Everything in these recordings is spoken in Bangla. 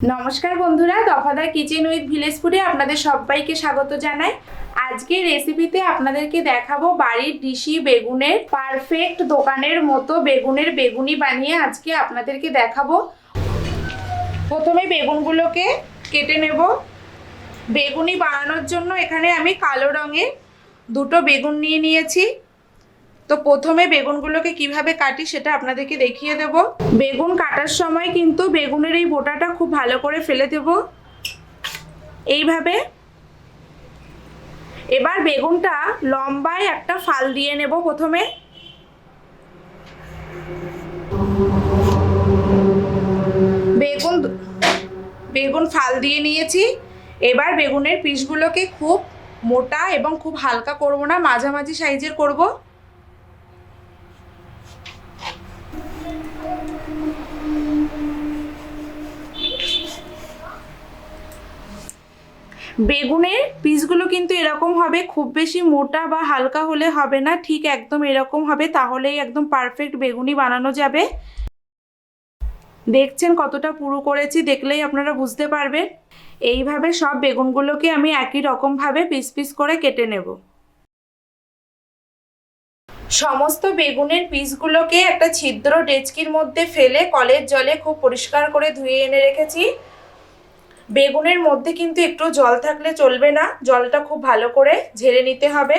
নমস্কার বন্ধুরা, দফাদার কিচেন উইথ ভিলেজ ফুডে আপনাদের সবাইকে স্বাগত জানাই। আজকের রেসিপিতে আপনাদেরকে দেখাবো বাড়ির ডিশি বেগুনের পারফেক্ট দোকানের মতো বেগুনের বেগুনি বানিয়ে আজকে আপনাদেরকে দেখাবো। প্রথমে বেগুনগুলোকে কেটে নেব। বেগুনি বানানোর জন্য এখানে আমি কালো রঙের দুটো বেগুন নিয়ে নিয়েছি। তো প্রথমে বেগুনগুলোকে কিভাবে কাটি সেটা আপনাদেরকে দেখিয়ে দেব। বেগুন কাটার সময় কিন্তু বেগুনের এই বোটাটা খুব ভালো করে ফেলে দেব এইভাবে। এবার বেগুনটা লম্বায় একটা ফাল দিয়ে নেব। প্রথমে বেগুন ফাল দিয়ে নিয়েছি। এবার বেগুনের পিসগুলোকে খুব মোটা এবং খুব হালকা করব না, মাঝামাঝি সাইজের করব। বেগুনের পিসগুলো কিন্তু এরকম হবে, খুব বেশি মোটা বা হালকা হলে হবে না, ঠিক একদম এরকম হবে, তাহলেই একদম পারফেক্ট বেগুনি বানানো যাবে। দেখছেন কতটা পুরো করেছি, দেখলেই আপনারা বুঝতে পারবেন। এইভাবে সব বেগুনগুলোকে আমি একই রকমভাবে পিস পিস করে কেটে নেব। সমস্ত বেগুনের পিসগুলোকে একটা ছিদ্র ডেচকির মধ্যে ফেলে কলের জলে খুব পরিষ্কার করে ধুয়ে এনে রেখেছি। বেগুনের মধ্যে কিন্তু একটু জল থাকলে চলবে না, জলটা খুব ভালো করে ঝেড়ে নিতে হবে।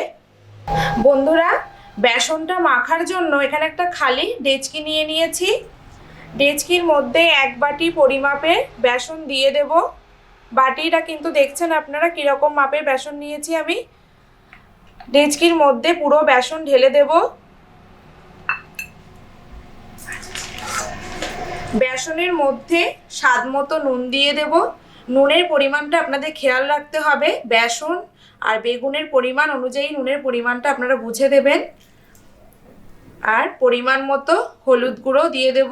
বন্ধুরা, বেসনটা মাখার জন্য এখানে একটা খালি ডেচকি নিয়ে নিয়েছি। ডেচকির মধ্যে 1 বাটি পরিমাপে বেসন দিয়ে দেব। বাটিটা কিন্তু দেখছেন আপনারা কীরকম মাপের বেসন নিয়েছি আমি। ডেচকির মধ্যে পুরো বেসন ঢেলে দেব। বেসনের মধ্যে স্বাদ মতো নুন দিয়ে দেব। নুনের পরিমাণটা আপনাদের খেয়াল রাখতে হবে, বেসন আর বেগুনের পরিমাণ অনুযায়ী নুনের পরিমাণটা আপনারা বুঝে দেবেন। আর পরিমাণ মতো হলুদ গুঁড়ো দিয়ে দেব।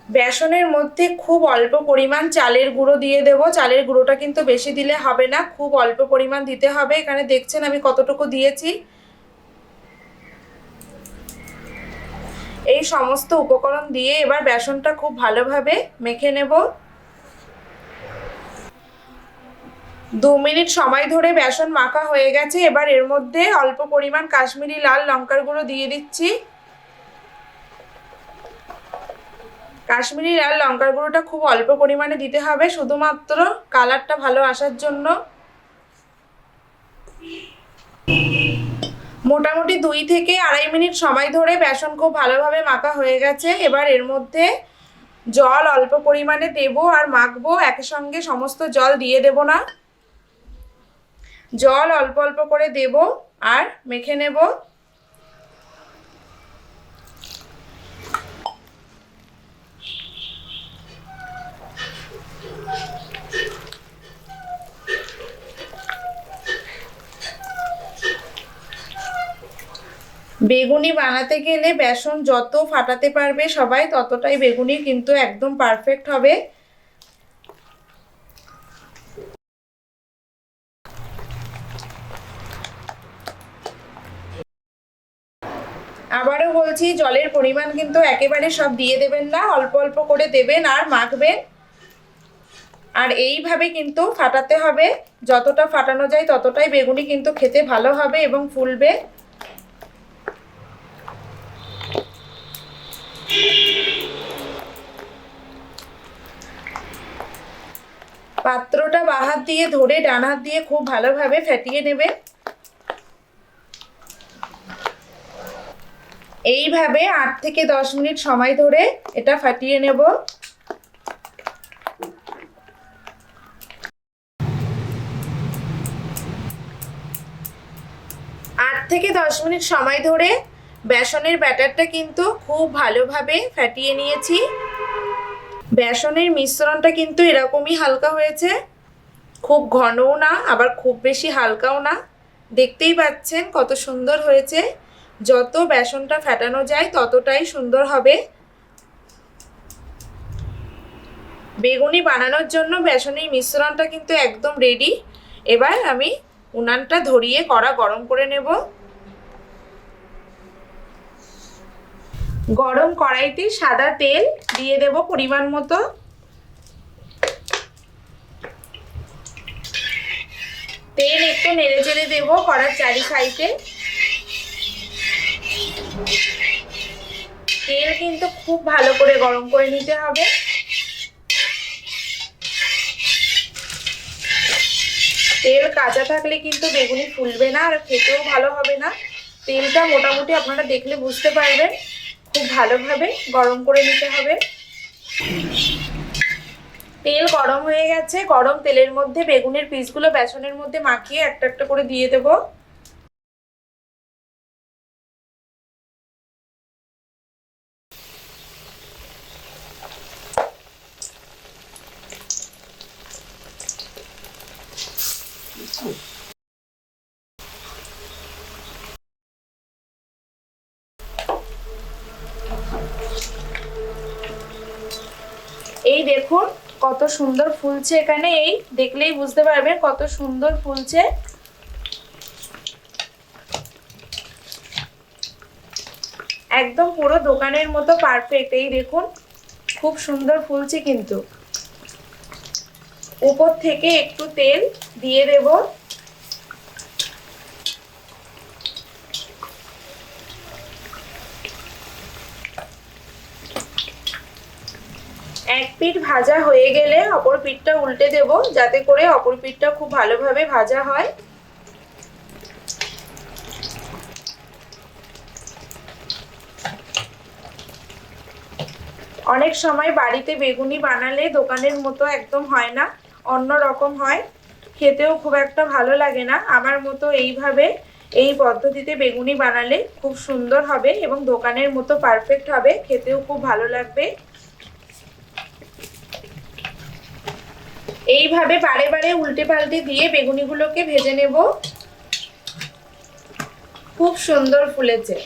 বেসনের মধ্যে খুব অল্প পরিমাণ চালের গুঁড়ো দিয়ে দেব। চালের গুঁড়োটা কিন্তু বেশি দিলে হবে না, খুব অল্প পরিমাণ দিতে হবে। এখানে দেখছেন আমি কতটুকু দিয়েছি। এই সমস্ত উপকরণ দিয়ে এবার বেসনটা খুব ভালোভাবে মেখে নেব। 2 মিনিট সময় ধরে বেসন মাখা হয়ে গেছে। এবার এর মধ্যে অল্প পরিমাণ কাশ্মীরি লাল লঙ্কার গুঁড়ো দিয়ে দিচ্ছি। কাশ্মীরি লাল লঙ্কার গুঁড়োটা খুব অল্প পরিমাণে দিতে হবে, শুধুমাত্র কালারটা ভালো আসার জন্য। মোটামুটি 2 থেকে 2.5 মিনিট সময় ধরে বেসন খুব ভালোভাবে মাখা হয়ে গেছে। এবার এর মধ্যে জল অল্প পরিমাণে দেব আর মাখবো, একসঙ্গে সমস্ত জল দিয়ে দেব না। জল অল্প অল্প করে দেব আর মেখে নেব। বেগুনি বানাতে গেলে বেসন যত ফাটাতে পারবে সবাই, ততটাই বেগুনি কিন্তু একদম পারফেক্ট হবে। আবারও বলছি, জলের পরিমাণ কিন্তু একেবারে সব দিয়ে দেবেন না, অল্প অল্প করে দেবেন আর মাখবেন। আর এইভাবে কিন্তু ফাটাতে হবে, যতটা ফাটানো যায় ততটাই বেগুনি কিন্তু খেতে ভালো হবে এবং ফুলবে। পাত্রটা বাঁ হাত দিয়ে ধরে ডান হাত দিয়ে খুব ভালোভাবে ফেটিয়ে নেবে। এইভাবে 8 থেকে 10 মিনিট সময় ধরে এটা ফাটিয়ে নেব। 8 থেকে 10 মিনিট সময় ধরে বেসনের ব্যাটারটা কিন্তু খুব ভালোভাবে ফাটিয়ে নিয়েছি। বেসনের মিশ্রণটা কিন্তু এরকমই হালকা হয়েছে, খুব ঘনও না আবার খুব বেশি হালকাও না। দেখতেই পাচ্ছেন কত সুন্দর হয়েছে। যত বেসনটা ফেটানো যায় ততটাই সুন্দর হবে। বেগুনি বানানোর জন্য বেসনের মিশ্রণটা কিন্তু একদম রেডি। এবার আমি উনানটা ধরিয়ে কড়া গরম করে নেব। গরম কড়াইতে সাদা তেল দিয়ে দেব পরিমাণ মতো। তেল একটু নেড়ে চেড়ে দেবো কড়ার চারি সাইডে। তেল কিন্তু খুব ভালো করে গরম করে নিতে হবে। তেল কাঁচা থাকলে কিন্তু বেগুনি ফুলবে না আর খেতেও ভালো হবে না। তেলটা মোটামুটি আপনারা দেখলে বুঝতে পারবেন, খুব ভালোভাবে গরম করে নিতে হবে। তেল গরম হয়ে গেছে। গরম তেলের মধ্যে বেগুনের পিসগুলো বেসনের মধ্যে মাখিয়ে একটা একটা করে দিয়ে দেব। এই দেখুন কত সুন্দর ফুলছে, এখানে এই দেখলেই বুঝতে পারবেন কত সুন্দর ফুলছে। একদম পুরো দোকানের মতো পারফেক্ট। এই দেখুন খুব সুন্দর ফুলছে কিন্তু। উপর থেকে একটু তেল দিয়ে দেব। এক পিঠ ভাজা হয়ে গেলে অপর পিঠটা উল্টে দেব, যাতে করে অপর পিঠটা খুব ভালোভাবে ভাজা হয়। অনেক সময় বাড়িতে বেগুনি বানালে দোকানের মতো একদম হয় না, অন্য রকম হয়, খেতেও খুব একটা ভালো লাগে না। আমার মতো এইভাবে এই পদ্ধতিতে বেগুনি বানালে খুব সুন্দর হবে এবং দোকানের মতো পারফেক্ট হবে, খেতেও খুব ভালো লাগবে। এইভাবে বারে বারে উল্টে পাল্টে দিয়ে বেগুনিগুলোকে ভেজে নেব। খুব সুন্দর ফুলেছে।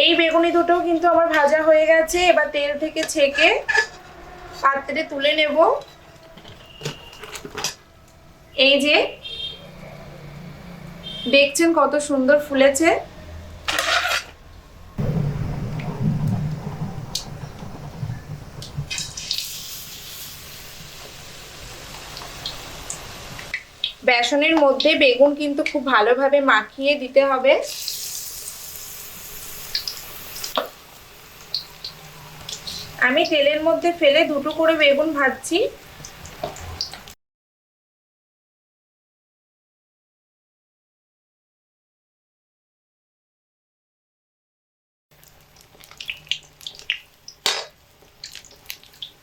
এই বেগুনি দুটো কিন্তু আমার ভাজা হয়ে গেছে। এবার তেল থেকে ছেঁকে পাত্রে তুলে নেব। এই যে দেখছেন কত সুন্দর ফুলেছে। বেসনের মধ্যে বেগুন কিন্তু খুব ভালোভাবে মাখিয়ে দিতে হবে। আমি তেলের মধ্যে ফেলে দুটো করে বেগুন ভাজছি।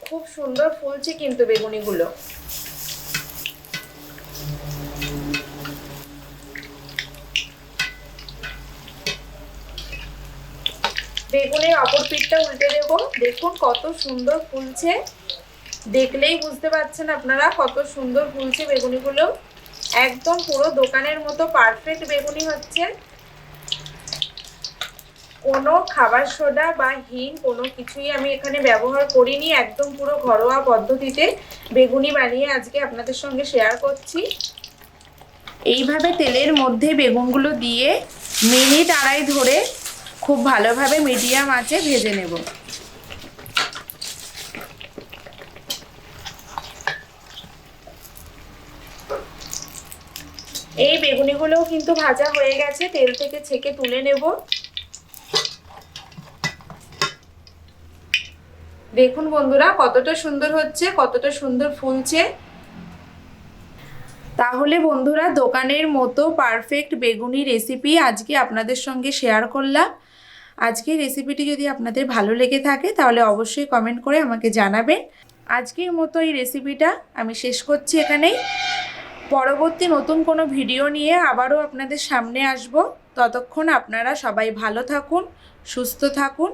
খুব সুন্দর ফুলছে কিন্তু বেগুনিগুলো। বেগুনের অপর পিঠটা উল্টে দেব। দেখুন কত সুন্দর ফুলছে, দেখলেই বুঝতে পারছেন আপনারা কত সুন্দর ফুলছে বেগুনিগুলো। একদম পুরো দোকানের মতো পারফেক্ট বেগুনি হচ্ছে। কোনো খাবার সোডা বা হিং কোনো কিছুই আমি এখানে ব্যবহার করিনি। একদম পুরো ঘরোয়া পদ্ধতিতে বেগুনি বানিয়ে আজকে আপনাদের সঙ্গে শেয়ার করছি। এইভাবে তেলের মধ্যে বেগুনগুলো দিয়ে মিনিট আড়াই ধরে খুব ভালোভাবে মিডিয়াম আঁচে ভেজে নেব। এই বেগুনিগুলোও কিন্তু ভাজা হয়ে গেছে, তেল থেকে ছেঁকে তুলে নেব। দেখুন বন্ধুরা কতটা সুন্দর হচ্ছে, কতটা সুন্দর ফুলছে। তাহলে বন্ধুরা দোকানের মতো পারফেক্ট বেগুনি রেসিপি আজকে আপনাদের সঙ্গে শেয়ার করলাম। আজকের রেসিপিটি যদি আপনাদের ভালো লেগে থাকে তাহলে অবশ্যই কমেন্ট করে আমাকে জানাবেন। আজকের মতো এই রেসিপিটা আমি শেষ করছি এখানেই। পরবর্তী নতুন কোনো ভিডিও নিয়ে আবারও আপনাদের সামনে আসব। ততক্ষণ আপনারা সবাই ভালো থাকুন, সুস্থ থাকুন।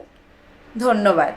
ধন্যবাদ।